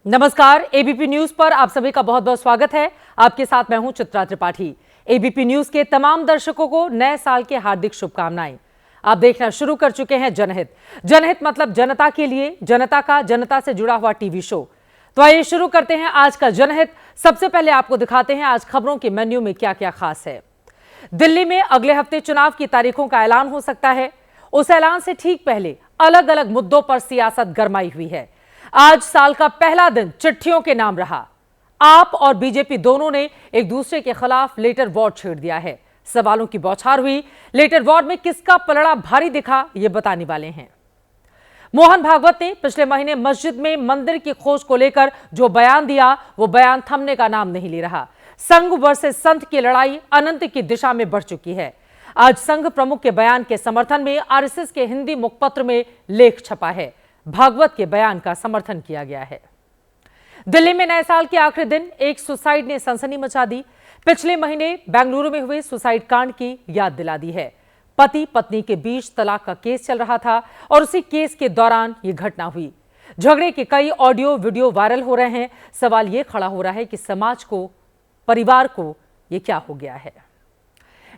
नमस्कार, ABP news पर आप सभी का बहुत बहुत स्वागत है। आपके साथ मैं हूं चित्रा त्रिपाठी। एबीपी न्यूज के तमाम दर्शकों को नए साल के हार्दिक शुभकामनाएं। आप देखना शुरू कर चुके हैं जनहित। जनहित मतलब जनता के लिए, जनता का, जनता से जुड़ा हुआ टीवी शो। तो आइए शुरू करते हैं आज का जनहित। सबसे पहले आपको दिखाते हैं आज खबरों के मेन्यू में क्या क्या खास है। दिल्ली में अगले हफ्ते चुनाव की तारीखों का ऐलान हो सकता है। उस ऐलान से ठीक पहले अलग अलग मुद्दों पर सियासत गरमाई हुई है। आज साल का पहला दिन चिट्ठियों के नाम रहा। आप और बीजेपी दोनों ने एक दूसरे के खिलाफ लेटर वॉर छेड़ दिया है। सवालों की बौछार हुई। लेटर वॉर में किसका पलड़ा भारी दिखा, ये बताने वाले हैं। मोहन भागवत ने पिछले महीने मस्जिद में मंदिर की खोज को लेकर जो बयान दिया, वो बयान थमने का नाम नहीं ले रहा। संघ वर्सेस संत की लड़ाई अनंत की दिशा में बढ़ चुकी है। आज संघ प्रमुख के बयान के समर्थन में आरएसएस के हिंदी मुखपत्र में लेख छपा है। भागवत के बयान का समर्थन किया गया है। दिल्ली में नए साल के आखिरी दिन एक सुसाइड ने सनसनी मचा दी। पिछले महीने बेंगलुरु में हुए सुसाइड कांड की याद दिला दी है। पति पत्नी के बीच तलाक का केस चल रहा था और उसी केस के दौरान यह घटना हुई। झगड़े के कई ऑडियो वीडियो वायरल हो रहे हैं। सवाल यह खड़ा हो रहा है कि समाज को, परिवार को यह क्या हो गया है।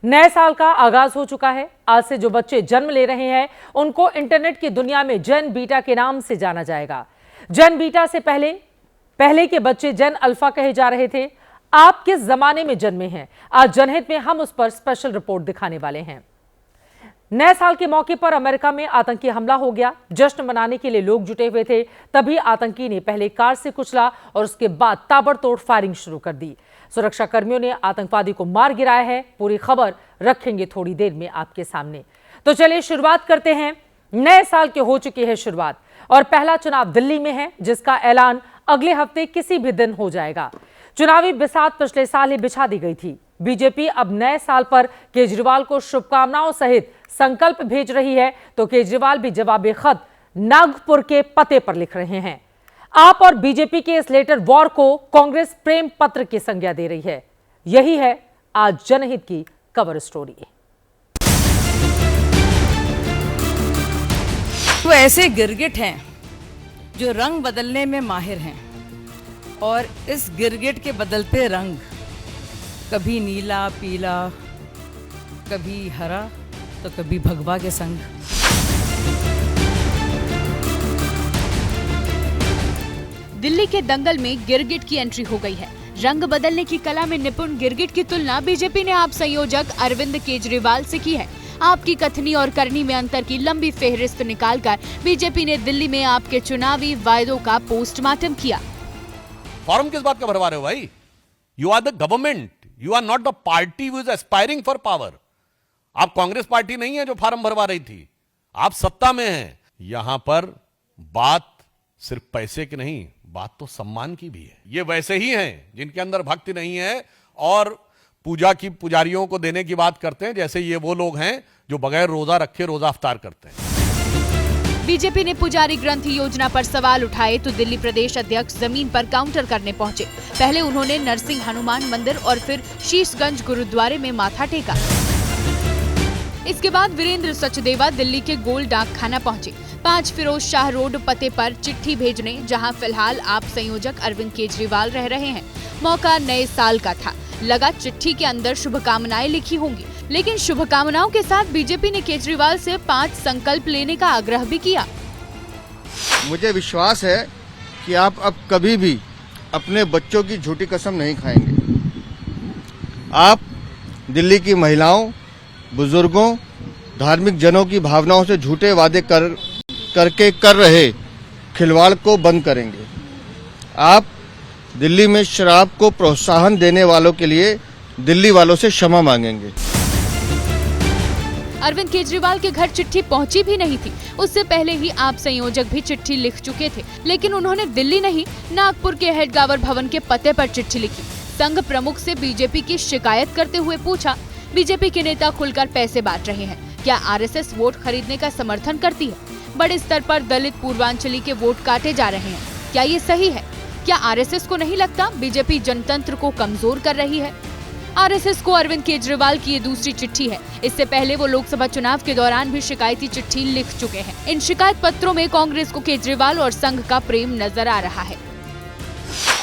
नए साल का आगाज हो चुका है। आज से जो बच्चे जन्म ले रहे हैं उनको इंटरनेट की दुनिया में जेन बीटा के नाम से जाना जाएगा। जेन बीटा से पहले के बच्चे जेन अल्फा कहे जा रहे थे। आप किस जमाने में जन्मे हैं, आज जनहित में हम उस पर स्पेशल रिपोर्ट दिखाने वाले हैं। नए साल के मौके पर अमेरिका में आतंकी हमला हो गया। जश्न मनाने के लिए लोग जुटे हुए थे, तभी आतंकी ने पहले कार से कुचला और उसके बाद ताबड़तोड़ फायरिंग शुरू कर दी। सुरक्षा कर्मियों ने आतंकवादी को मार गिराया है। पूरी खबर रखेंगे थोड़ी देर में आपके सामने। तो चलिए शुरुआत करते हैं। नए साल के हो चुकी है शुरुआत और पहला चुनाव दिल्ली में है, जिसका ऐलान अगले हफ्ते किसी भी दिन हो जाएगा। चुनावी बिसात पिछले साल ही बिछा दी गई थी। बीजेपी अब नए साल पर केजरीवाल को शुभकामनाओं सहित संकल्प भेज रही है, तो केजरीवाल भी जवाबी खत नागपुर के पते पर लिख रहे हैं। आप और बीजेपी के इस लेटर वॉर को कांग्रेस प्रेम पत्र की संज्ञा दे रही है। यही है आज जनहित की कवर स्टोरी। तो ऐसे गिरगिट हैं जो रंग बदलने में माहिर हैं, और इस गिरगिट के बदलते रंग, कभी नीला पीला, कभी हरा, तो कभी भगवा के संग। दिल्ली के दंगल में गिरगिट की एंट्री हो गई है। रंग बदलने की कला में निपुण गिरगिट की तुलना बीजेपी ने आप संयोजक अरविंद केजरीवाल से की है। आपकी कथनी और करनी में अंतर की लंबी फेहरिस्त निकालकर बीजेपी ने दिल्ली में आपके चुनावी वायदों का पोस्टमार्टम किया। फॉर्म किस बात का भरवा रहे हो भाई? You are the government, you are not the party who is aspiring for power. आप कांग्रेस पार्टी नहीं है जो फॉर्म भरवा रही थी, आप सत्ता में हैं। यहां पर बात सिर्फ पैसे की नहीं, बात तो सम्मान की भी है। ये वैसे ही हैं जिनके अंदर भक्ति नहीं है और पूजा की पुजारियों को देने की बात करते हैं, जैसे ये वो लोग हैं जो बगैर रोजा रखे रोजा अफ्तार करते हैं। बीजेपी ने पुजारी ग्रंथि योजना पर सवाल उठाए तो दिल्ली प्रदेश अध्यक्ष जमीन पर काउंटर करने पहुंचे। पहले उन्होंने नरसिंह हनुमान मंदिर और फिर शीशगंज गुरुद्वारे में माथा टेका। इसके बाद वीरेंद्र सचदेवा दिल्ली के गोल डाक खाना पहुंचे। 5 फिरोज शाह रोड पते पर चिट्ठी भेजने, जहां फिलहाल आप संयोजक अरविंद केजरीवाल रह रहे हैं। मौका नए साल का था। लगा चिट्ठी के अंदर शुभकामनाएं लिखी होंगी, लेकिन शुभकामनाओं के साथ बीजेपी ने केजरीवाल से 5 संकल्प लेने का आग्रह भी किया। मुझे विश्वास है कि आप अब कभी भी अपने बच्चों की झूठी कसम नहीं खाएंगे। आप दिल्ली की महिलाओं, बुजुर्गों, धार्मिक जनों की भावनाओं से झूठे वादे करके कर रहे खिलवाड़ को बंद करेंगे। आप दिल्ली में शराब को प्रोत्साहन देने वालों के लिए दिल्ली वालों से क्षमा मांगेंगे। अरविंद केजरीवाल के घर चिट्ठी पहुंची भी नहीं थी। उससे पहले ही आप संयोजक भी चिट्ठी लिख चुके थे, लेकिन उन्होंने दिल्ली नहीं, नागपुर के हेडगावर भवन के पते पर चिट्ठी लिखी। संघ प्रमुख से बीजेपी की शिकायत करते हुए पूछा, बीजेपी के नेता खुलकर पैसे बांट रहे हैं, क्या आरएसएस वोट खरीदने का समर्थन करती है? बड़े स्तर पर दलित पूर्वांचली के वोट काटे जा रहे हैं, क्या ये सही है? क्या आरएसएस को नहीं लगता बीजेपी जनतंत्र को कमजोर कर रही है? आरएसएस को अरविंद केजरीवाल की ये दूसरी चिट्ठी है। इससे पहले वो लोकसभा चुनाव के दौरान भी शिकायती चिट्ठी लिख चुके हैं। इन शिकायत पत्रों में कांग्रेस को केजरीवाल और संघ का प्रेम नजर आ रहा है।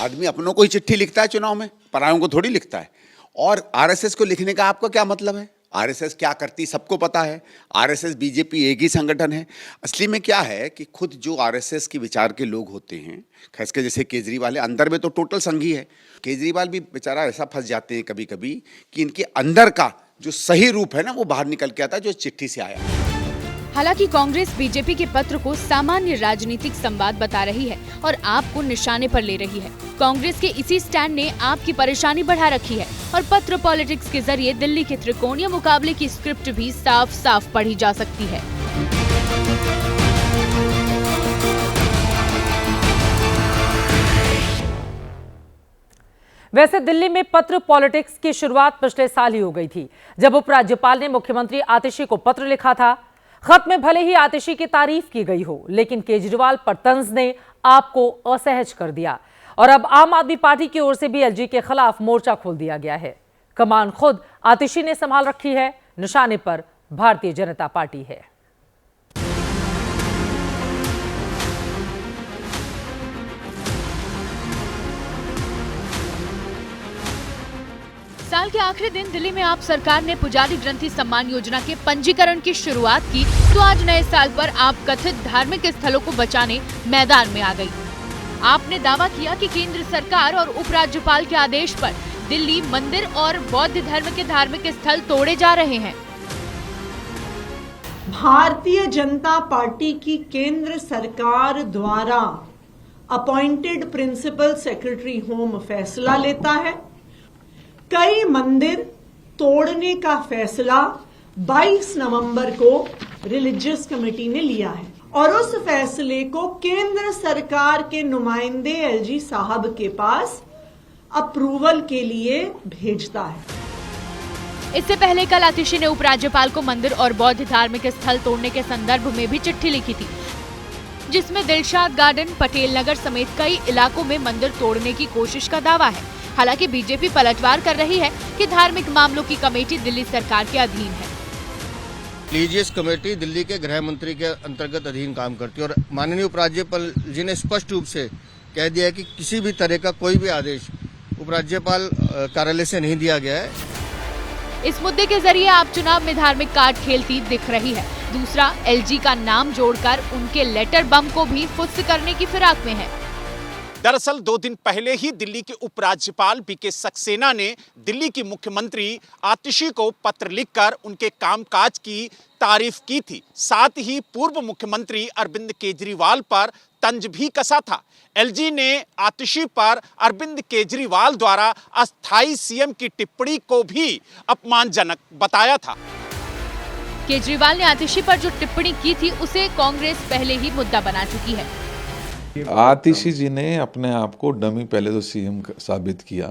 आदमी अपनों को ही चिट्ठी लिखता है चुनाव में, परायों को थोड़ी लिखता है। और आरएसएस को लिखने का आपका क्या मतलब है? आरएसएस क्या करती सबको पता है। आरएसएस बीजेपी एक ही संगठन है। असली में क्या है कि खुद जो आरएसएस की विचार के लोग होते हैं, खासकर जैसे केजरीवाल है, अंदर में तो टोटल संघी है। केजरीवाल भी बेचारा ऐसा फंस जाते हैं कभी कभी कि इनके अंदर का जो सही रूप है ना, वो बाहर निकल के आता है, जो चिट्ठी से आया। हालांकि कांग्रेस बीजेपी के पत्र को सामान्य राजनीतिक संवाद बता रही है और आपको निशाने पर ले रही है। कांग्रेस के इसी स्टैंड ने आपकी परेशानी बढ़ा रखी है और पत्र पॉलिटिक्स के जरिए दिल्ली के त्रिकोणीय मुकाबले की स्क्रिप्ट भी साफ साफ पढ़ी जा सकती है। वैसे दिल्ली में पत्र पॉलिटिक्स की शुरुआत पिछले साल ही हो गई थी, जब उपराज्यपाल ने मुख्यमंत्री आतिशी को पत्र लिखा था। खत में भले ही आतिशी की तारीफ की गई हो, लेकिन केजरीवाल पर तंज ने आपको असहज कर दिया और अब आम आदमी पार्टी की ओर से भी एलजी के खिलाफ मोर्चा खोल दिया गया है। कमान खुद आतिशी ने संभाल रखी है, निशाने पर भारतीय जनता पार्टी है। साल के आखिरी दिन दिल्ली में आप सरकार ने पुजारी ग्रंथी सम्मान योजना के पंजीकरण की शुरुआत की, तो आज नए साल पर आप कथित धार्मिक स्थलों को बचाने मैदान में आ गई। आपने दावा किया कि केंद्र सरकार और उपराज्यपाल के आदेश पर दिल्ली मंदिर और बौद्ध धर्म के धार्मिक स्थल तोड़े जा रहे हैं। भारतीय जनता पार्टी की केंद्र सरकार द्वारा अपॉइंटेड प्रिंसिपल सेक्रेटरी होम फैसला लेता है। कई मंदिर तोड़ने का फैसला 22 नवंबर को रिलीजियस कमेटी ने लिया है और उस फैसले को केंद्र सरकार के नुमाइंदे एलजी साहब के पास अप्रूवल के लिए भेजता है। इससे पहले कल आतिशी ने उपराज्यपाल को मंदिर और बौद्ध धार्मिक स्थल तोड़ने के संदर्भ में भी चिट्ठी लिखी थी, जिसमें दिलशाद गार्डन, पटेल नगर समेत कई इलाकों में मंदिर तोड़ने की कोशिश का दावा है। हालांकि बीजेपी पलटवार कर रही है कि धार्मिक मामलों की कमेटी दिल्ली सरकार के अधीन है। रिलीजियस कमेटी दिल्ली के गृह मंत्री के अंतर्गत अधीन काम करती है और माननीय उपराज्यपाल जी ने स्पष्ट रूप से कह दिया है कि किसी भी तरह का कोई भी आदेश उपराज्यपाल कार्यालय से नहीं दिया गया है। इस मुद्दे के जरिए आप चुनाव में धार्मिक कार्ड खेलती दिख रही है। दूसरा, एलजी का नाम जोड़कर उनके लेटर बम को भी फुस करने की फिराक में है। दरअसल 2 दिन पहले ही दिल्ली के उपराज्यपाल बीके सक्सेना ने दिल्ली की मुख्यमंत्री आतिशी को पत्र लिखकर उनके कामकाज की तारीफ की थी। साथ ही पूर्व मुख्यमंत्री अरविंद केजरीवाल पर तंज भी कसा था। एलजी ने आतिशी पर अरविंद केजरीवाल द्वारा अस्थायी सीएम की टिप्पणी को भी अपमानजनक बताया था। केजरीवाल ने आतिशी पर जो टिप्पणी की थी उसे कांग्रेस पहले ही मुद्दा बना चुकी है। आतिशी जी ने अपने आप को डमी पहले तो सीएम साबित किया,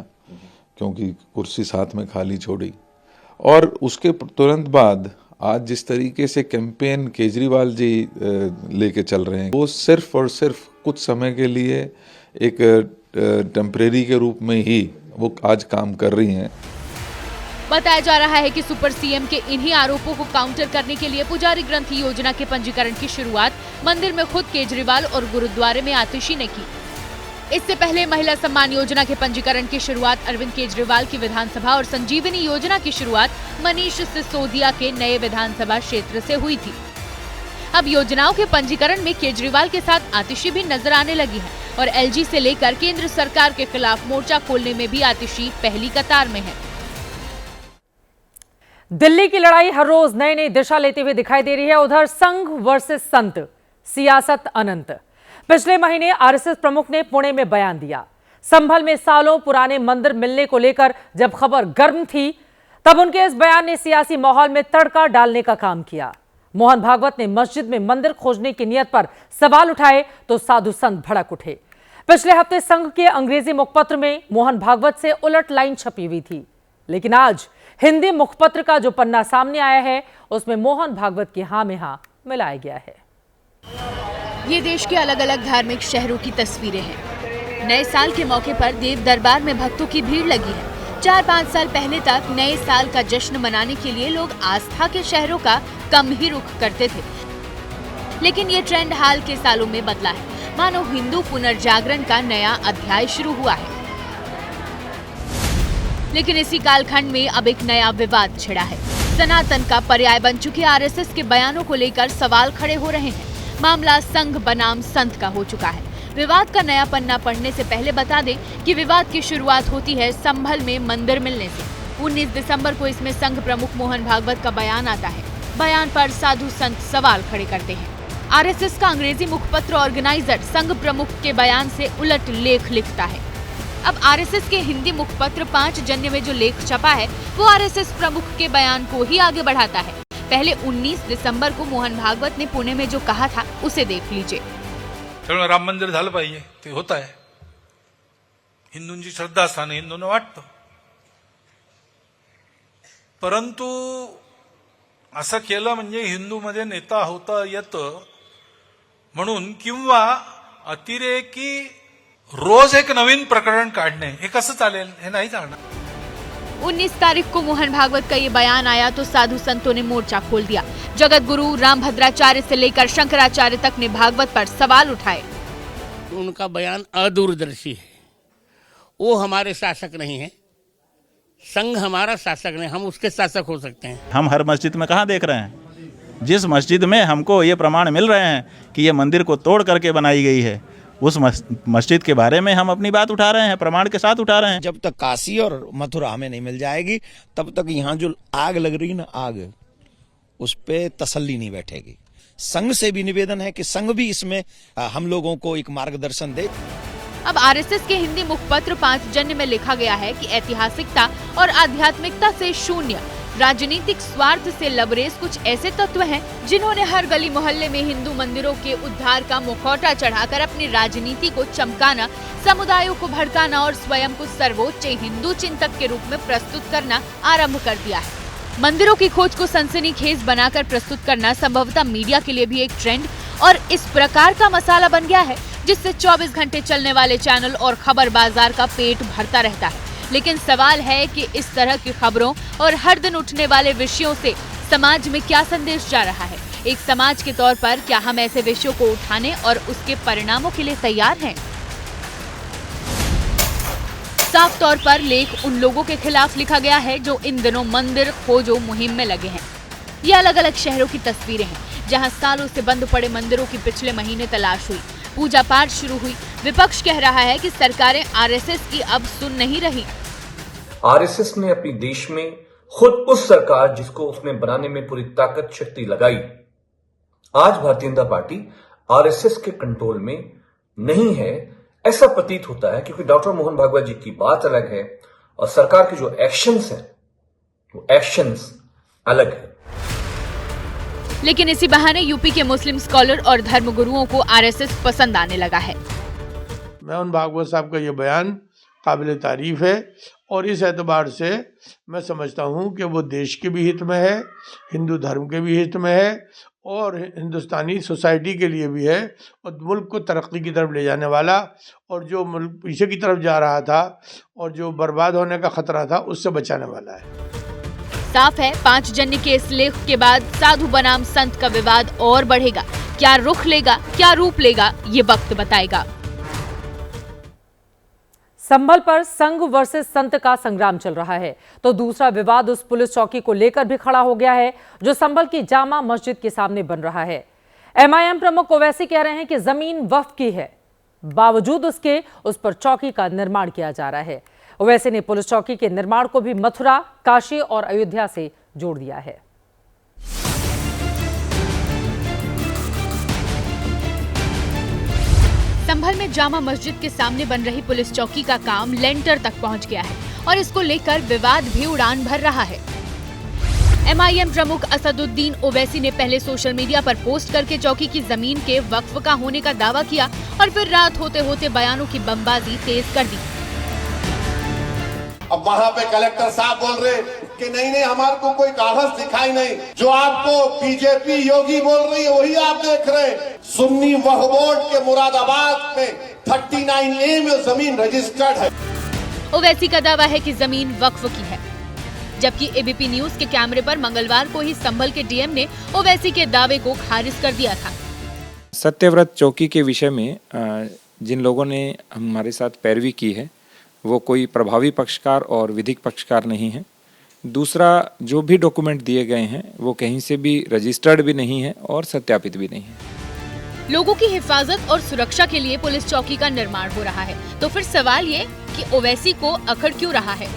क्योंकि कुर्सी साथ में खाली छोड़ी, और उसके तुरंत बाद आज जिस तरीके से कैंपेन केजरीवाल जी लेके चल रहे हैं, वो सिर्फ और सिर्फ कुछ समय के लिए एक टेम्परेरी के रूप में ही वो आज काम कर रही हैं। बताया जा रहा है कि सुपर सीएम के इन्हीं आरोपों को काउंटर करने के लिए पुजारी ग्रंथी योजना के पंजीकरण की शुरुआत मंदिर में खुद केजरीवाल और गुरुद्वारे में आतिशी ने की। इससे पहले महिला सम्मान योजना के पंजीकरण की शुरुआत अरविंद केजरीवाल की विधानसभा और संजीवनी योजना की शुरुआत मनीष सिसोदिया के नए विधानसभा क्षेत्र से हुई थी। अब योजनाओं के पंजीकरण में केजरीवाल के साथ आतिशी भी नजर आने लगी है और एलजी से लेकर केंद्र सरकार के खिलाफ मोर्चा खोलने में भी आतिशी पहली कतार में है। दिल्ली की लड़ाई हर रोज नई नई दिशा लेते हुए दिखाई दे रही है। उधर संघ वर्सेस संत, सियासत अनंत। पिछले महीने आरएसएस प्रमुख ने पुणे में बयान दिया। संभल में सालों पुराने मंदिर मिलने को लेकर जब खबर गर्म थी, तब उनके इस बयान ने सियासी माहौल में तड़का डालने का काम किया। मोहन भागवत ने मस्जिद में मंदिर खोजने की नियत पर सवाल उठाए तो साधु संत भड़क उठे। पिछले हफ्ते संघ के अंग्रेजी मुखपत्र में मोहन भागवत से उलट लाइन छपी हुई थी, लेकिन आज हिंदी मुखपत्र का जो पन्ना सामने आया है उसमें मोहन भागवत की हां में हां मिलाया गया है। ये देश के अलग अलग धार्मिक शहरों की तस्वीरें हैं। नए साल के मौके पर देव दरबार में भक्तों की भीड़ लगी है। 4-5 साल पहले तक नए साल का जश्न मनाने के लिए लोग आस्था के शहरों का कम ही रुख करते थे, लेकिन ये ट्रेंड हाल के सालों में बदला है। मानो हिंदू पुनर्जागरण का नया अध्याय शुरू हुआ है। लेकिन इसी कालखंड में अब एक नया विवाद छिड़ा है। सनातन का पर्याय बन चुके आरएसएस के बयानों को लेकर सवाल खड़े हो रहे हैं। मामला संघ बनाम संत का हो चुका है। विवाद का नया पन्ना पढ़ने से पहले बता दें कि विवाद की शुरुआत होती है संभल में मंदिर मिलने से। 19 दिसंबर को इसमें संघ प्रमुख मोहन भागवत का बयान आता है। बयान पर साधु संत सवाल खड़े करते हैं। आरएसएस का अंग्रेजी मुखपत्र ऑर्गेनाइजर संघ प्रमुख के बयान से उलट लेख लिखता है। अब आरएसएस के हिंदी मुखपत्र 5 जन्य में जो लेख छपा है वो आरएसएस प्रमुख के बयान को ही आगे बढ़ाता है। पहले 19 दिसंबर को मोहन भागवत ने पुणे में जो कहा था उसे देख लीजिए। त्यामुळे राम मंदिर झालं पाहिजे, ते होत आहे. हिंदूंची श्रद्धास्थान हिंदूंना वाटतं, परंतु असं केलं म्हणजे हिंदूमध्ये नेता होता येतं म्हणून, किंवा अतिरेकी रोज एक नवीन प्रकरण काढणे हे कसं चालेल, हे नाही चालणार. 19 तारीख को मोहन भागवत का ये बयान आया तो साधु संतों ने मोर्चा खोल दिया। जगत गुरु रामभद्राचार्य से लेकर शंकराचार्य तक ने भागवत पर सवाल उठाए। उनका बयान अदूरदर्शी है। वो हमारे शासक नहीं है, संघ हमारा शासक नहीं, हम उसके शासक हो सकते हैं। हम हर मस्जिद में कहाँ देख रहे हैं? जिस मस्जिद में हमको ये प्रमाण मिल रहे हैं कि ये मंदिर को तोड़ करके बनाई गई है, उस मस्जिद के बारे में हम अपनी बात उठा रहे हैं, प्रमाण के साथ उठा रहे हैं। जब तक काशी और मथुरा हमें नहीं मिल जाएगी तब तक यहाँ जो आग लग रही है ना, आग, उस पे तसल्ली नहीं बैठेगी। संघ से भी निवेदन है कि संघ भी इसमें हम लोगों को एक मार्गदर्शन दे। अब आरएसएस के हिंदी मुखपत्र 5 जन्य में लिखा गया है कि ऐतिहासिकता और आध्यात्मिकता से शून्य, राजनीतिक स्वार्थ से लबरेज कुछ ऐसे तत्व हैं जिन्होंने हर गली मोहल्ले में हिंदू मंदिरों के उद्धार का मुखौटा चढ़ाकर अपनी राजनीति को चमकाना, समुदायों को भड़काना और स्वयं को सर्वोच्च हिंदू चिंतक के रूप में प्रस्तुत करना आरंभ कर दिया है। मंदिरों की खोज को सनसनीखेज बनाकर प्रस्तुत करना संभवतः मीडिया के लिए भी एक ट्रेंड और इस प्रकार का मसाला बन गया है जिससे 24 घंटे चलने वाले चैनल और खबर बाजार का पेट भरता रहता है। लेकिन सवाल है कि इस तरह की खबरों और हर दिन उठने वाले विषयों से समाज में क्या संदेश जा रहा है? एक समाज के तौर पर क्या हम ऐसे विषयों को उठाने और उसके परिणामों के लिए तैयार हैं? साफ तौर पर लेख उन लोगों के खिलाफ लिखा गया है जो इन दिनों मंदिर खोजो मुहिम में लगे हैं। ये अलग अलग शहरों की तस्वीरें हैं जहां सालों से बंद पड़े मंदिरों की पिछले महीने तलाश हुई, पूजा पाठ शुरू हुई। विपक्ष कह रहा है कि सरकारें आरएसएस की अब सुन नहीं रही। आरएसएस ने अपनी देश में खुद उस सरकार जिसको उसने बनाने में पूरी ताकत शक्ति लगाई, आज भारतीय जनता पार्टी आरएसएस के कंट्रोल में नहीं है, ऐसा प्रतीत होता है। क्योंकि डॉक्टर मोहन भागवत जी की बात अलग है और सरकार के जो एक्शंस हैं वो एक्शंस अलग है। लेकिन इसी बहाने यूपी के मुस्लिम स्कॉलर और धर्मगुरुओं को आरएसएस पसंद आने लगा है। मोहन भागवत साहब का ये बयान काबिल तारीफ है और इस एतबार से मैं समझता हूँ कि वो देश के भी हित में है, हिंदू धर्म के भी हित में है और हिंदुस्तानी सोसाइटी के लिए भी है और मुल्क को तरक्की की तरफ ले जाने वाला, और जो मुल्क पीछे की तरफ जा रहा था और जो बर्बाद होने का खतरा था उससे बचाने वाला है। साफ है 5 जन्य के इस लेख के बाद साधु बनाम संत का विवाद और बढ़ेगा। क्या रुख लेगा, क्या रूप लेगा, ये वक्त बताएगा। संभल पर संघ वर्सेस संत का संग्राम चल रहा है तो दूसरा विवाद उस पुलिस चौकी को लेकर भी खड़ा हो गया है जो संभल की जामा मस्जिद के सामने बन रहा है। एमआईएम प्रमुख ओवैसी कह रहे हैं कि जमीन वक्फ की है, बावजूद उसके उस पर चौकी का निर्माण किया जा रहा है। ओवैसी ने पुलिस चौकी के निर्माण को भी मथुरा, काशी और अयोध्या से जोड़ दिया है। संभल में जामा मस्जिद के सामने बन रही पुलिस चौकी का काम लेंटर तक पहुंच गया है और इसको लेकर विवाद भी उड़ान भर रहा है। एमआईएम प्रमुख असदुद्दीन ओवैसी ने पहले सोशल मीडिया पर पोस्ट करके चौकी की जमीन के वक्फ का होने का दावा किया और फिर रात होते होते बयानों की बमबाजी तेज कर दी। अब वहाँ पे कलेक्टर साहब बोल रहे कि नहीं हमारे को कोई कागज दिखाई नहीं, जो आपको बीजेपी योगी बोल रही है वही आप देख रहे हैं। सुन्नी वक्फ बोर्ड के मुरादाबाद में 39A में जमीन रजिस्टर्ड है। ओवैसी का दावा है कि जमीन वक्फ की है, जबकि एबीपी न्यूज के कैमरे पर मंगलवार को ही संभल के डीएम ने ओवैसी के दावे को खारिज कर दिया था। सत्यव्रत चौकी के विषय में जिन लोगों ने हमारे साथ पैरवी की है वो कोई प्रभावी पक्षकार और विधिक पक्षकार नहीं है। दूसरा, जो भी डॉक्यूमेंट दिए गए हैं वो कहीं से भी रजिस्टर्ड भी नहीं है और सत्यापित भी नहीं है। लोगों की हिफाजत और सुरक्षा के लिए पुलिस चौकी का निर्माण हो रहा है, तो फिर सवाल ये कि ओवैसी को अखड़ क्यों रहा है?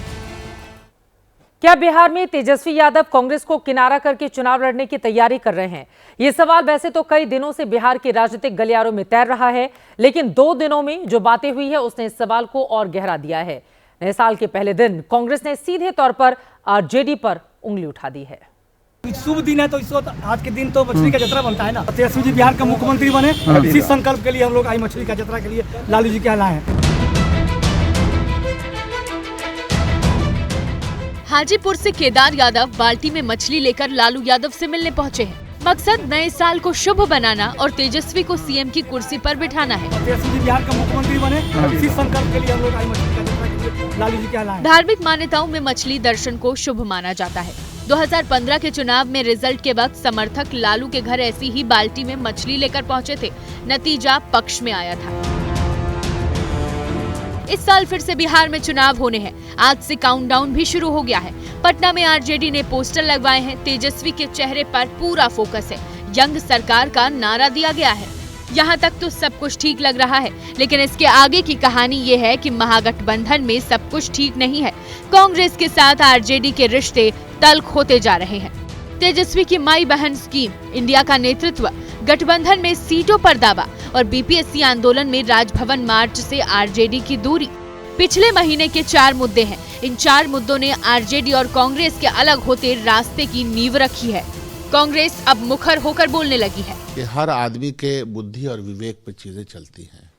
क्या बिहार में तेजस्वी यादव कांग्रेस को किनारा करके चुनाव लड़ने की तैयारी कर रहे हैं? ये सवाल वैसे तो कई दिनों से बिहार के राजनीतिक गलियारों में तैर रहा है, लेकिन 2 दिनों में जो बातें हुई है उसने इस सवाल को और गहरा दिया है। नए साल के पहले दिन कांग्रेस ने सीधे तौर पर आरजेडी पर उंगली उठा दी है। शुभ दिन है तो इस वक्त आज के दिन तो मछली का जतरा बनता है ना। तेजस्वी जी बिहार का मुख्यमंत्री बने, इसी संकल्प के लिए हम लोग आई मछली का जतरा के लिए लालू जी के यहाँ लाए हैं। हाजीपुर से केदार यादव बाल्टी में मछली लेकर लालू यादव से मिलने पहुंचे हैं। मकसद नए साल को शुभ बनाना और तेजस्वी को सीएम की कुर्सी पर बिठाना है। तेजस्वी जी बिहार का मुख्यमंत्री बने, इसी संकल्प के लिए हम लोग आई मछली का जतरा के लिए लालू जी के यहाँ लाए हैं। धार्मिक मान्यताओं में मछली दर्शन को शुभ माना जाता है। 2015 के चुनाव में रिजल्ट के वक्त समर्थक लालू के घर ऐसी ही बाल्टी में मछली लेकर पहुंचे थे। नतीजा पक्ष में आया था। इस साल फिर से बिहार में चुनाव होने हैं। आज से काउंटडाउन भी शुरू हो गया है। पटना में आरजेडी ने पोस्टर लगवाए हैं। तेजस्वी के चेहरे पर पूरा फोकस है। यंग सरकार का नारा दिया गया है। यहाँ तक तो सब कुछ ठीक लग रहा है, लेकिन इसके आगे की कहानी ये है कि महागठबंधन में सब कुछ ठीक नहीं है। कांग्रेस के साथ आरजेडी के रिश्ते तल्ख होते जा रहे हैं। तेजस्वी की माई बहन स्कीम, इंडिया का नेतृत्व, गठबंधन में सीटों पर दावा और बीपीएससी आंदोलन में राजभवन मार्च से आरजेडी की दूरी। पिछले महीने के 4 मुद्दे हैं। इन 4 मुद्दों ने आरजेडी और कांग्रेस के अलग होते रास्ते की नींव रखी है। कांग्रेस अब मुखर होकर बोलने लगी है कि हर आदमी के बुद्धि और विवेक पे चीजें चलती हैं।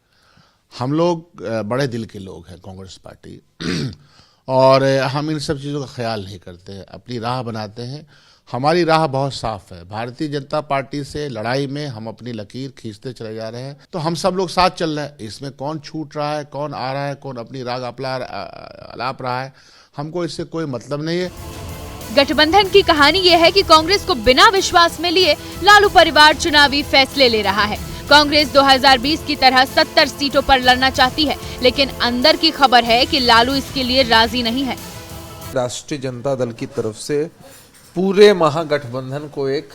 हम लोग बड़े दिल के लोग हैं, कांग्रेस पार्टी, और हम इन सब चीज़ों का ख्याल नहीं करते, अपनी राह बनाते हैं। हमारी राह बहुत साफ है। भारतीय जनता पार्टी से लड़ाई में हम अपनी लकीर खींचते चले जा रहे हैं, तो हम सब लोग साथ चल रहे हैं। इसमें कौन छूट रहा है, कौन आ रहा है, कौन अपनी राग अलाप रहा है, हमको इससे कोई मतलब नहीं है। गठबंधन की कहानी ये है कि कांग्रेस को बिना विश्वास में लिए लालू परिवार चुनावी फैसले ले रहा है। कांग्रेस 2020 की तरह 70 सीटों पर लड़ना चाहती है, लेकिन अंदर की खबर है कि लालू इसके लिए राजी नहीं है। राष्ट्रीय जनता दल की तरफ से पूरे महागठबंधन को एक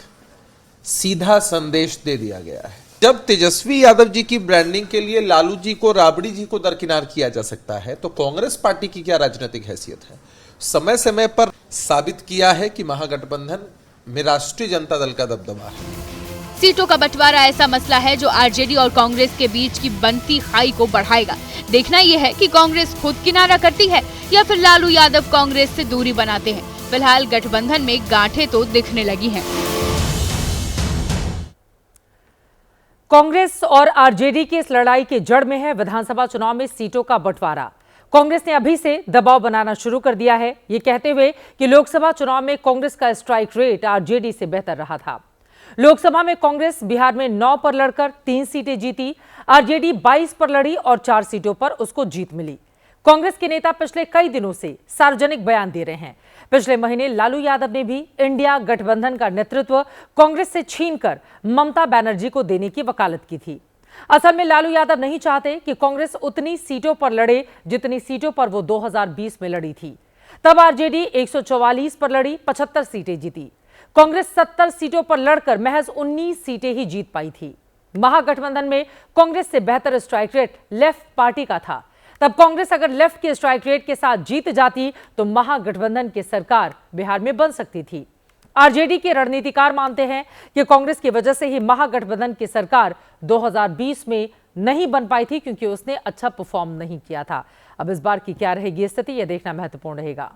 सीधा संदेश दे दिया गया है। जब तेजस्वी यादव जी की ब्रांडिंग के लिए लालू जी को, राबड़ी जी को दरकिनार किया जा सकता है, तो कांग्रेस पार्टी की क्या राजनीतिक हैसियत है? समय समय पर साबित किया है कि महागठबंधन में राष्ट्रीय जनता दल का दबदबा है। सीटों का बंटवारा ऐसा मसला है जो आरजेडी और कांग्रेस के बीच की बनती खाई को बढ़ाएगा। देखना यह है कि कांग्रेस खुद किनारा करती है या फिर लालू यादव कांग्रेस से दूरी बनाते हैं। फिलहाल गठबंधन में गांठें तो दिखने लगी हैं। कांग्रेस और आरजेडी की इस लड़ाई की जड़ में है विधानसभा चुनाव में सीटों का बंटवारा। कांग्रेस ने अभी से दबाव बनाना शुरू कर दिया है, ये कहते हुए कि लोकसभा चुनाव में कांग्रेस का स्ट्राइक रेट आरजेडी से बेहतर रहा था। लोकसभा में कांग्रेस बिहार में 9 पर लड़कर 3 सीटें जीती। आरजेडी 22 पर लड़ी और 4 सीटों पर उसको जीत मिली। कांग्रेस के नेता पिछले कई दिनों से सार्वजनिक बयान दे रहे हैं। पिछले महीने लालू यादव ने भी इंडिया गठबंधन का नेतृत्व कांग्रेस से छीनकर ममता बनर्जी को देने की वकालत की थी। असल में लालू यादव नहीं चाहते कि कांग्रेस उतनी सीटों पर लड़े जितनी सीटों पर वो 2020 में लड़ी थी। तब आरजेडी 144 पर लड़ी, 75 सीटें जीती। कांग्रेस 70 सीटों पर लड़कर महज 19 सीटें ही जीत पाई थी। महागठबंधन में कांग्रेस से बेहतर स्ट्राइक रेट लेफ्ट पार्टी का था। तब कांग्रेस अगर लेफ्ट के स्ट्राइक रेट के साथ जीत जाती तो महागठबंधन की सरकार बिहार में बन सकती थी। आरजेडी के रणनीतिकार मानते हैं कि कांग्रेस की वजह से ही महागठबंधन की सरकार 2020 में नहीं बन पाई थी, क्योंकि उसने अच्छा परफॉर्म नहीं किया था। अब इस बार की क्या रहेगी स्थिति, यह देखना महत्वपूर्ण रहेगा।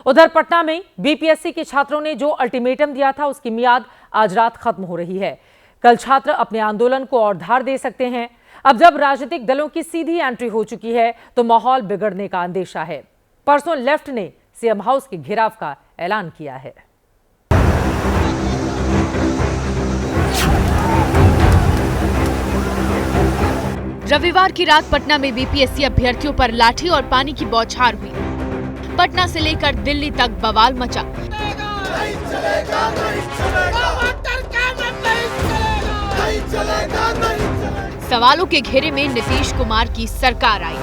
उधर पटना में बीपीएससी के छात्रों ने जो अल्टीमेटम दिया था उसकी मियाद आज रात खत्म हो रही है। कल छात्र अपने आंदोलन को और धार दे सकते हैं। अब जब राजनीतिक दलों की सीधी एंट्री हो चुकी है तो माहौल बिगड़ने का अंदेशा है। परसों लेफ्ट ने सीएम हाउस के घेराव का ऐलान किया है। रविवार की रात पटना में बीपीएससी अभ्यर्थियों पर लाठी और पानी की बौछार हुई। पटना से लेकर दिल्ली तक बवाल मचा। सवालों के घेरे में नीतीश कुमार की सरकार आई।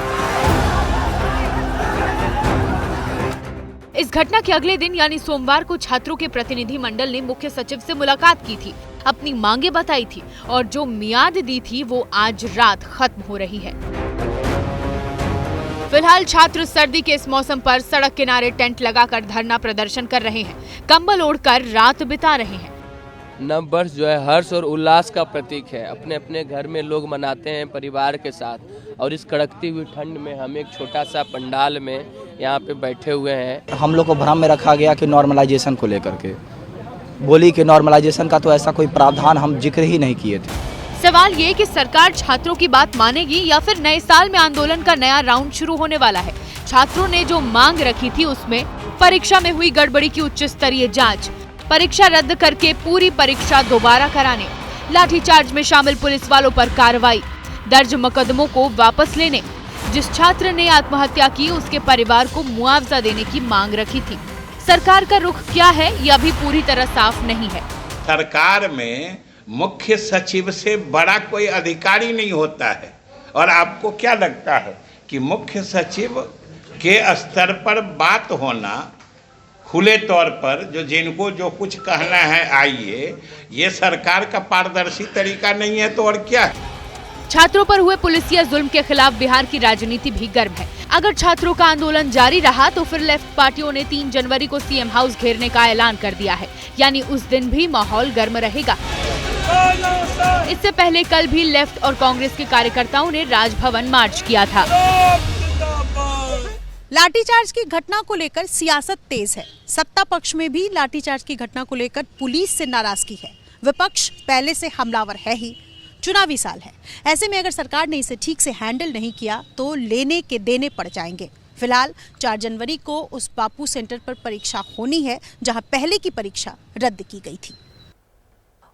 इस घटना के अगले दिन यानी सोमवार को छात्रों के प्रतिनिधि मंडल ने मुख्य सचिव से मुलाकात की थी, अपनी मांगे बताई थी और जो मियाद दी थी वो आज रात खत्म हो रही है। फिलहाल छात्र सर्दी के इस मौसम पर सड़क किनारे टेंट लगाकर धरना प्रदर्शन कर रहे हैं, कंबल ओढ़कर रात बिता रहे हैं। नव वर्ष जो है हर्ष और उल्लास का प्रतीक है। अपने अपने घर में लोग मनाते हैं परिवार के साथ, और इस कड़कती हुई ठंड में हम एक छोटा सा पंडाल में यहाँ पे बैठे हुए हैं। हम लोग को भ्रम में रखा गया कि नॉर्मलाइजेशन को लेकर के बोली कि नॉर्मलाइजेशन का तो ऐसा कोई प्रावधान हम जिक्र ही नहीं किए थे। सवाल ये कि सरकार छात्रों की बात मानेगी या फिर नए साल में आंदोलन का नया राउंड शुरू होने वाला है। छात्रों ने जो मांग रखी थी उसमें परीक्षा में हुई गड़बड़ी की उच्च स्तरीय जांच, परीक्षा रद्द करके पूरी परीक्षा दोबारा कराने, लाठीचार्ज में शामिल पुलिस वालों पर कार्रवाई, दर्ज मुकदमों को वापस लेने, जिस छात्र ने आत्महत्या की उसके परिवार को मुआवजा देने की मांग रखी थी। सरकार का रुख क्या है ये अभी पूरी तरह साफ नहीं है। सरकार में मुख्य सचिव से बड़ा कोई अधिकारी नहीं होता है, और आपको क्या लगता है कि मुख्य सचिव के स्तर पर बात होना, खुले तौर पर जिनको जो कुछ कहना है आइए, ये सरकार का पारदर्शी तरीका नहीं है तो और क्या है। छात्रों पर हुए पुलिसिया जुल्म के खिलाफ बिहार की राजनीति भी गर्म है। अगर छात्रों का आंदोलन जारी रहा तो फिर लेफ्ट पार्टियों ने 3 जनवरी को सीएम हाउस घेरने का ऐलान कर दिया है, यानी उस दिन भी माहौल गर्म रहेगा। इससे पहले कल भी लेफ्ट और कांग्रेस के कार्यकर्ताओं ने राजभवन मार्च किया था। लाठीचार्ज की घटना को लेकर सियासत तेज है। सत्ता पक्ष में भी लाठीचार्ज की घटना को लेकर पुलिस से नाराजगी है। विपक्ष पहले से हमलावर है ही, चुनावी साल है। ऐसे में अगर सरकार ने इसे ठीक से हैंडल नहीं किया तो लेने के देने पड़ जाएंगे। फिलहाल 4 जनवरी को उस बापू सेंटर पर परीक्षा होनी है जहां पहले की परीक्षा रद्द की गई थी।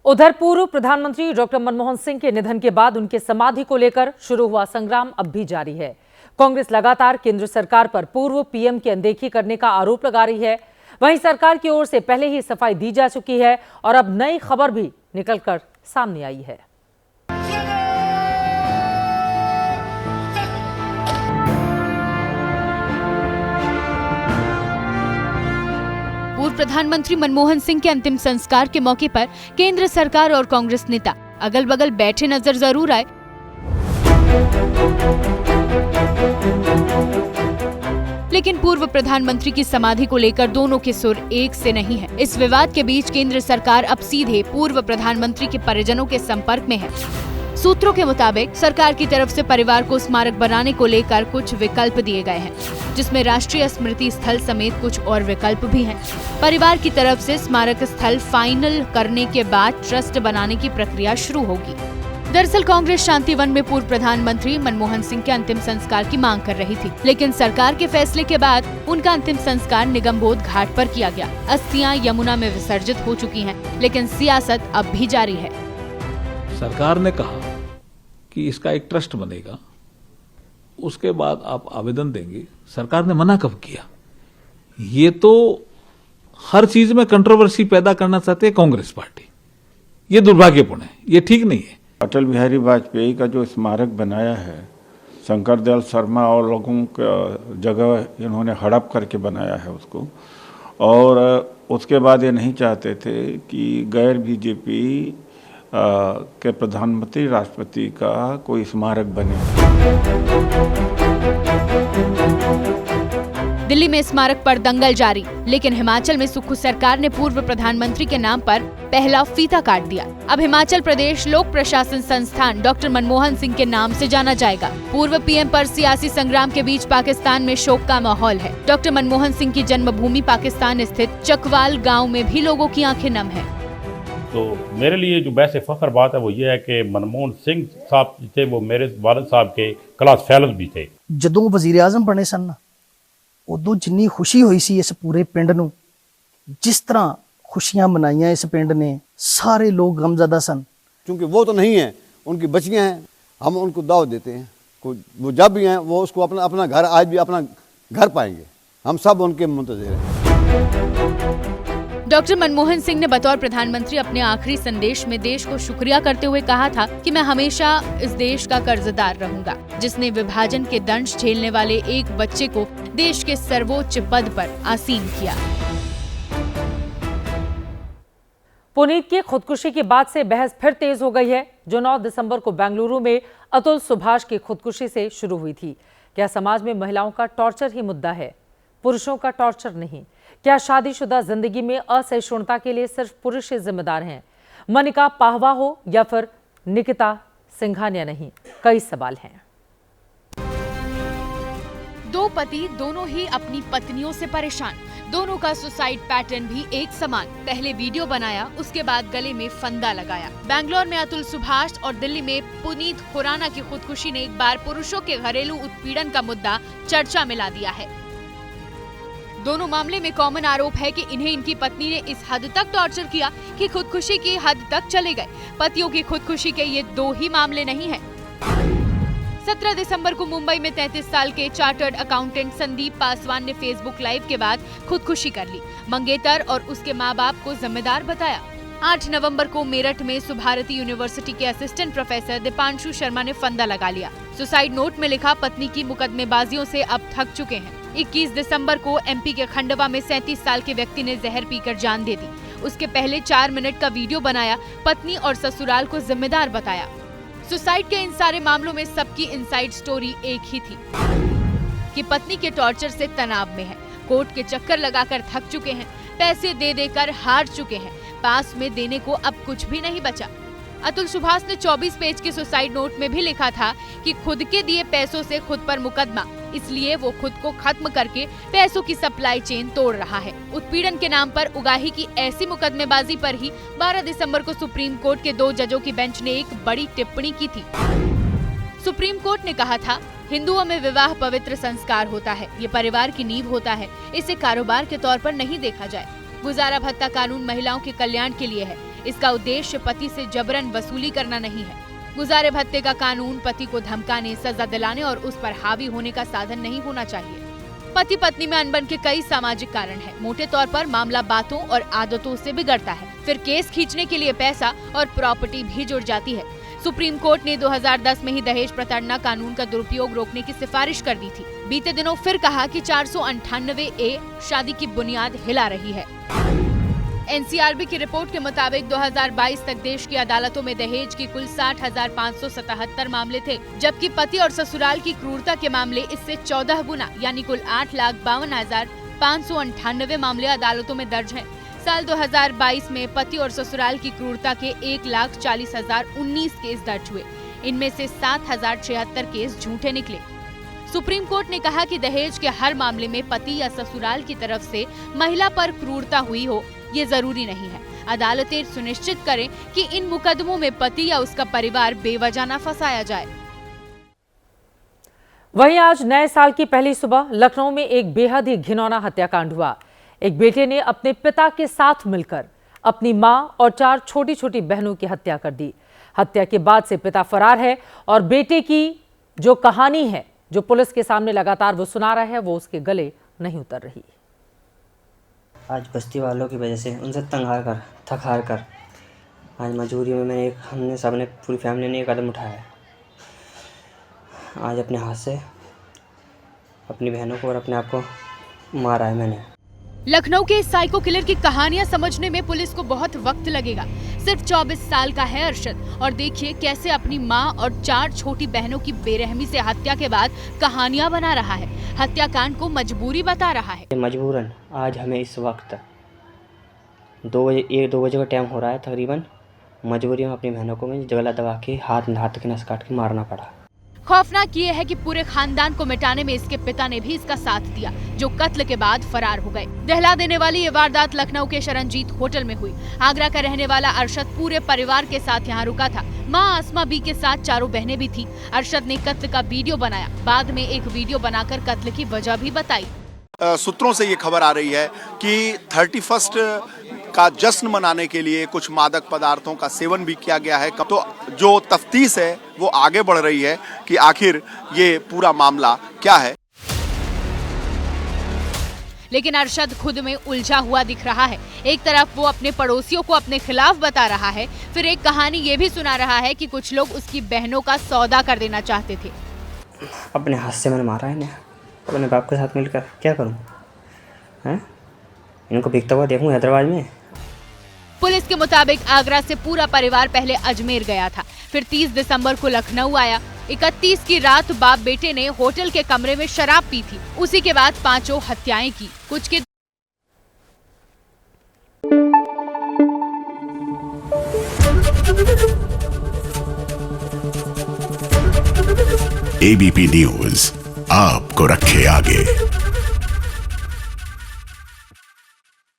उधर पूर्व प्रधानमंत्री डॉक्टर मनमोहन सिंह के निधन के बाद उनके समाधि को लेकर शुरू हुआ संग्राम अब भी जारी है। कांग्रेस लगातार केंद्र सरकार पर पूर्व पीएम की अनदेखी करने का आरोप लगा रही है। वहीं सरकार की ओर से पहले ही सफाई दी जा चुकी है और अब नई खबर भी निकलकर सामने आई है। पूर्व प्रधानमंत्री मनमोहन सिंह के अंतिम संस्कार के मौके पर केंद्र सरकार और कांग्रेस नेता अगल बगल बैठे नजर जरूर आए, लेकिन पूर्व प्रधानमंत्री की समाधि को लेकर दोनों के सुर एक से नहीं है। इस विवाद के बीच केंद्र सरकार अब सीधे पूर्व प्रधानमंत्री के परिजनों के संपर्क में है। सूत्रों के मुताबिक सरकार की तरफ से परिवार को स्मारक बनाने को लेकर कुछ विकल्प दिए गए हैं, जिसमें राष्ट्रीय स्मृति स्थल समेत कुछ और विकल्प भी हैं। परिवार की तरफ से स्मारक स्थल फाइनल करने के बाद ट्रस्ट बनाने की प्रक्रिया शुरू होगी। दरअसल कांग्रेस शांतिवन में पूर्व प्रधानमंत्री मनमोहन सिंह के अंतिम संस्कार की मांग कर रही थी, लेकिन सरकार के फैसले के बाद उनका अंतिम संस्कार निगमबोध घाट पर किया गया। अस्थियां यमुना में विसर्जित हो चुकी हैं, लेकिन सियासत अब भी जारी है। सरकार ने कहा कि इसका एक ट्रस्ट बनेगा, उसके बाद आप आवेदन देंगे। सरकार ने मना कब किया? ये तो हर चीज में कंट्रोवर्सी पैदा करना चाहते हैं कांग्रेस पार्टी। ये दुर्भाग्यपूर्ण है, ये ठीक नहीं है। अटल बिहारी वाजपेयी का जो स्मारक बनाया है, शंकर दयाल शर्मा और लोगों का जगह इन्होंने हड़प करके बनाया है उसको, और उसके बाद ये नहीं चाहते थे कि गैर बीजेपी के प्रधानमंत्री राष्ट्रपति का कोई स्मारक बने। दिल्ली में स्मारक पर दंगल जारी, लेकिन हिमाचल में सुक्खू सरकार ने पूर्व प्रधानमंत्री के नाम पर पहला फीता काट दिया। अब हिमाचल प्रदेश लोक प्रशासन संस्थान डॉक्टर मनमोहन सिंह के नाम से जाना जाएगा। पूर्व पीएम पर सियासी संग्राम के बीच पाकिस्तान में शोक का माहौल है। डॉक्टर मनमोहन सिंह की जन्मभूमि पाकिस्तान स्थित चकवाल गाँव में भी लोगों की आंखें नम है। तो मेरे लिए जो वैसे फख्र बात है वो ये है कि मनमोहन सिंह साहब थे, वो मेरे वालिद साहब के क्लास फेलोज भी थे। ਜਦੋਂ ਵਜ਼ੀਰ ਆਜ਼ਮ ਬਣੇ ਸਨ ਉਦੋਂ ਜਿੰਨੀ ਖੁਸ਼ੀ ਹੋਈ ਸੀ ਇਸ ਪੂਰੇ ਪਿੰਡ ਨੂੰ, जिस तरह खुशियां मनाइयां इस पिंड ने, सारे लोग गमज़दा सन। क्योंकि वो तो नहीं है, उनकी बच्चियां हैं, हम उनको दावत देते हैं, वो जब भी हैं वो उसको अपना अपना घर, आज भी अपना घर पाएंगे। हम सब उनके मुंतज़िर हैं। डॉक्टर मनमोहन सिंह ने बतौर प्रधानमंत्री अपने आखिरी संदेश में देश को शुक्रिया करते हुए कहा था कि मैं हमेशा इस देश का कर्जदार रहूंगा, जिसने विभाजन के दंश झेलने वाले एक बच्चे को देश के सर्वोच्च पद पर आसीन किया। पुनीत की खुदकुशी के बाद से बहस फिर तेज हो गई है, जो 9 दिसंबर को बेंगलुरु में अतुल सुभाष की खुदकुशी से शुरू हुई थी। क्या समाज में महिलाओं का टॉर्चर ही मुद्दा है, पुरुषों का टॉर्चर नहीं? क्या शादीशुदा जिंदगी में असहिष्णुता के लिए सिर्फ पुरुष ही जिम्मेदार हैं? मनिका पाहवा हो या फिर निकिता सिंघानिया नहीं, कई सवाल हैं। दो पति दोनों ही अपनी पत्नियों से परेशान, दोनों का सुसाइड पैटर्न भी एक समान। पहले वीडियो बनाया, उसके बाद गले में फंदा लगाया। बैंगलोर में अतुल सुभाष और दिल्ली में पुनीत खुराना की खुदकुशी ने एक बार पुरुषों के घरेलू उत्पीड़न का मुद्दा चर्चा में ला दिया है। दोनों मामले में कॉमन आरोप है कि इन्हें इनकी पत्नी ने इस हद तक टॉर्चर किया कि खुदकुशी की हद तक चले गए। पतियों की खुदकुशी के ये दो ही मामले नहीं हैं। 17 दिसंबर को मुंबई में 33 साल के चार्टर्ड अकाउंटेंट संदीप पासवान ने फेसबुक लाइव के बाद खुदकुशी कर ली। मंगेतर और उसके मां बाप को जिम्मेदार बताया। 8 नवंबर को मेरठ में सुभारती यूनिवर्सिटी के असिस्टेंट प्रोफेसर दीपांशु शर्मा ने फंदा लगा लिया। सुसाइड नोट में लिखा, पत्नी की मुकदमेबाजियों से अब थक चुके हैं। 21 दिसंबर को एमपी के खंडवा में 37 साल के व्यक्ति ने जहर पीकर जान दे दी। उसके पहले 4 मिनट का वीडियो बनाया, पत्नी और ससुराल को जिम्मेदार बताया। सुसाइड के इन सारे मामलों में सबकी इनसाइड स्टोरी एक ही थी कि पत्नी के टॉर्चर से तनाव में है, कोर्ट के चक्कर लगाकर थक चुके हैं, पैसे दे देकर हार चुके हैं, पास में देने को अब कुछ भी नहीं बचा। अतुल सुभाष ने 24 पेज के सुसाइड नोट में भी लिखा था कि खुद के दिए पैसों से खुद पर मुकदमा, इसलिए वो खुद को खत्म करके पैसों की सप्लाई चेन तोड़ रहा है। उत्पीड़न के नाम पर उगाही की ऐसी मुकदमेबाजी पर ही 12 दिसंबर को सुप्रीम कोर्ट के 2 जजों की बेंच ने एक बड़ी टिप्पणी की थी। सुप्रीम कोर्ट ने कहा था, हिंदुओं में विवाह पवित्र संस्कार होता है, ये परिवार की नींव होता है, इसे कारोबार के तौर पर नहीं देखा जाए। गुजारा भत्ता कानून महिलाओं के कल्याण के लिए है, इसका उद्देश्य पति से जबरन वसूली करना नहीं है। गुजारे भत्ते का कानून पति को धमकाने, सजा दिलाने और उस पर हावी होने का साधन नहीं होना चाहिए। पति पत्नी में अनबन के कई सामाजिक कारण हैं। मोटे तौर पर मामला बातों और आदतों से बिगड़ता है, फिर केस खींचने के लिए पैसा और प्रॉपर्टी भी जुड़ जाती है। सुप्रीम कोर्ट ने 2010 में ही दहेज प्रताड़ना कानून का दुरुपयोग रोकने की सिफारिश कर दी थी। बीते दिनों फिर कहा कि 498A शादी की बुनियाद हिला रही है। एनसीआरबी की रिपोर्ट के मुताबिक 2022 तक देश की अदालतों में दहेज की कुल 60,577 मामले थे, जबकि पति और ससुराल की क्रूरता के मामले इससे 14 गुना यानी कुल 8,52,598 मामले अदालतों में दर्ज हैं। साल 2022 में पति और ससुराल की क्रूरता के 1,40,019 केस दर्ज हुए। इनमें से 7,076 केस झूठे निकले। सुप्रीम कोर्ट ने कहा कि दहेज के हर मामले में पति या ससुराल की तरफ से महिला पर क्रूरता हुई हो, ये जरूरी नहीं है। अदालतें सुनिश्चित करें कि इन मुकदमों में पति या उसका परिवार बेवजह न फंसाया जाए। वहीं आज नए साल की पहली सुबह लखनऊ में एक बेहद ही घिनौना हत्याकांड हुआ। एक बेटे ने अपने पिता के साथ मिलकर अपनी मां और 4 छोटी छोटी बहनों की हत्या कर दी। हत्या के बाद से पिता फरार है और बेटे की जो कहानी है, जो पुलिस के सामने लगातार वो सुना रहा है, वो उसके गले नहीं उतर रही। आज बस्ती वालों की वजह से उनसे थक हार कर आज मजबूरी में हमने सबने पूरी फैमिली ने एक कदम उठाया है। आज अपने हाथ से अपनी बहनों को और अपने आप को मारा है मैंने। लखनऊ के इस साइको किलर की कहानियां समझने में पुलिस को बहुत वक्त लगेगा। सिर्फ 24 साल का है अरशद और देखिए कैसे अपनी मां और 4 छोटी बहनों की बेरहमी से हत्या के बाद कहानियां बना रहा है। हत्याकांड को मजबूरी बता रहा है। मजबूरन आज हमें इस वक्त 1-2 बजे का टाइम हो रहा है तकरीबन, मजबूरी में अपनी बहनों को मैं जगला दबा के हाथ के नस काट के मारना पड़ा। खौफनाक ये है कि पूरे खानदान को मिटाने में इसके पिता ने भी इसका साथ दिया, जो कत्ल के बाद फरार हो गए। दहला देने वाली ये वारदात लखनऊ के शरणजीत होटल में हुई। आगरा का रहने वाला अरशद पूरे परिवार के साथ यहाँ रुका था। माँ आसमा बी के साथ 4 बहनें भी थी। अरशद ने कत्ल का वीडियो बनाया, बाद में एक वीडियो बनाकर कत्ल की वजह भी बताई। सूत्रों से ये खबर आ रही है कि 31 का जश्न मनाने के लिए कुछ मादक पदार्थों का सेवन भी किया गया है। तो जो तफ्तीश है वो आगे बढ़ रही है कि आखिर ये पूरा मामला क्या है। लेकिन अरशद खुद में उलझा हुआ दिख रहा है। एक तरफ वो अपने पड़ोसियों को अपने खिलाफ बता रहा है, फिर एक कहानी ये भी सुना रहा है कि कुछ लोग उसकी बहनों का सौदा कर देना चाहते थे। अपने हाथ से मैंने मारा इन्हें, अपने बाप के साथ मिलकर। क्या करूं? हैं? इनको बिकता हुआ देखूं हैदराबाद में। पुलिस के मुताबिक आगरा से पूरा परिवार पहले अजमेर गया था, फिर 30 दिसंबर को लखनऊ आया। 31 की रात बाप बेटे ने होटल के कमरे में शराब पी थी। उसी के बाद पांचों हत्याएं की। कुछ के एबीपी न्यूज आपको रखे आगे।